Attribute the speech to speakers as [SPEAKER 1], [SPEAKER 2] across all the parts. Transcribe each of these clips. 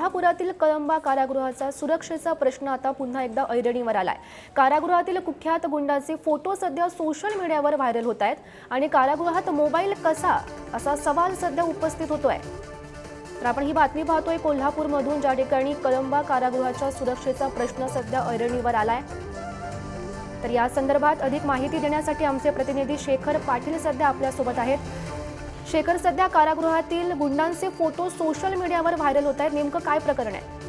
[SPEAKER 1] कोल्हापुरातील कळंबा कारागृहाचा सुरक्षेचा प्रश्न आता पुन्हा एकदा ऐरणीवर आलाय। कारागृहातील कुख्यात गुंडाचे फोटो सध्या सोशल मीडियावर व्हायरल होत आहेत आणि कारागृहात मोबाईल कसा असा सवाल सध्या उपस्थित होतोय। तर आपण ही बातमी पाहतोय कोल्हापूरमधून, ज्या ठिकाणी कळंबा कारागृहाच्या सुरक्षेचा प्रश्न सध्या ऐरणीवर आलाय। तर या संदर्भात अधिक माहिती देण्यासाठी आमचे प्रतिनिधी शेखर पाटील सध्या आपल्या सोबत आहेत। शेखर, सध्या कारागृहातील गुंडांचे फोटो सोशल मीडियावर व्हायरल होत आहेत, नेमकं काय प्रकरण आहे?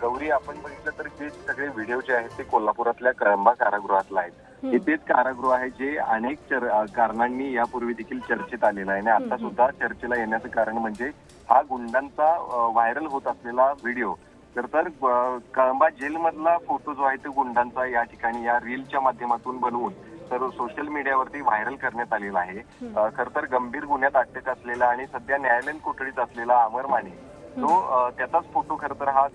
[SPEAKER 2] गौरी, आपण बघितलं तर जे सगळे व्हिडिओ जे आहेत ते कोल्हापुरातल्या कळंबा कारागृहातला आहेत। हे तेच कारागृह आहे जे अनेक कारणांनी यापूर्वी देखील चर्चेत आलेलं आहे आणि आता सुद्धा चर्चेला येण्याचं कारण म्हणजे हा गुंडांचा व्हायरल होत असलेला व्हिडिओ। तर कळंबा जेलमधला फोटो जो आहे तो गुंडांचा या ठिकाणी या रीलच्या माध्यमातून बनवून तर सोशल मीडियावरती व्हायरल करण्यात आलेला आहे। खरं तर गंभीर गुन्ह्यात अटक असलेला आणि सध्या न्यायालयीन कोठडीत असलेला अमर माने तो त्याचाच फोटो खरं तर हा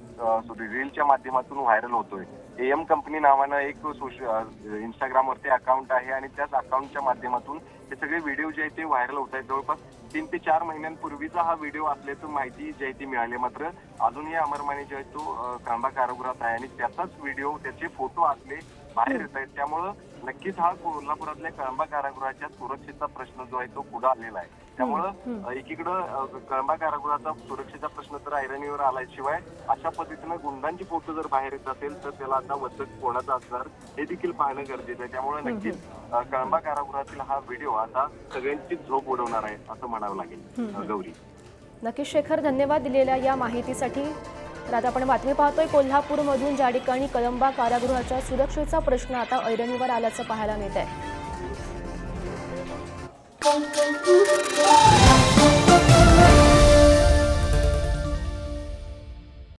[SPEAKER 2] रीलच्या माध्यमातून व्हायरल होतोय। AM कंपनी नावानं एक इंस्टाग्रामवरती अकाउंट आहे आणि त्याच अकाउंटच्या माध्यमातून हे सगळे व्हिडिओ जे आहेत ते व्हायरल होत आहेत। जवळपास 3 ते 4 महिन्यांपूर्वीचा हा व्हिडिओ असल्याचं माहिती जी आहे ती मिळाली। मात्र अजूनही अमर माने जो आहे तो कळंबा कारागृहात आहे आणि त्याचाच व्हिडिओ, त्याचे फोटो असले बाहेर येत आहेत। त्यामुळं नक्कीच हा कोल्हापुरातल्या कळंबा कारागृहाच्या सुरक्षेचा प्रश्न जो आहे तो पुढे आलेला आहे। त्यामुळं एकीकडं कळंबा कारागृहाचा सुरक्षेचा प्रश्न तर ऐरणीवर आलाय, शिवाय अशा पद्धतीनं गुंडांची फोटो जर बाहेर येत असेल तर त्याला आता वचक कोणाचा असणार हे देखील पाहणं गरजेचं आहे। त्यामुळे नक्कीच कळंबा कारागृहातील हा व्हिडिओ आता सगळ्यांची झोप उडवणार आहे असं म्हणावं लागेल। गौरी,
[SPEAKER 1] नक्कीच शेखर, धन्यवाद दिलेल्या या माहितीसाठी। तर आता आपण बातमी पाहतोय कोल्हापूरमधून, ज्या ठिकाणी कळंबा कारागृहाच्या सुरक्षेचा प्रश्न आता ऐरणीवर आल्याचं पाहायला मिळत आहे।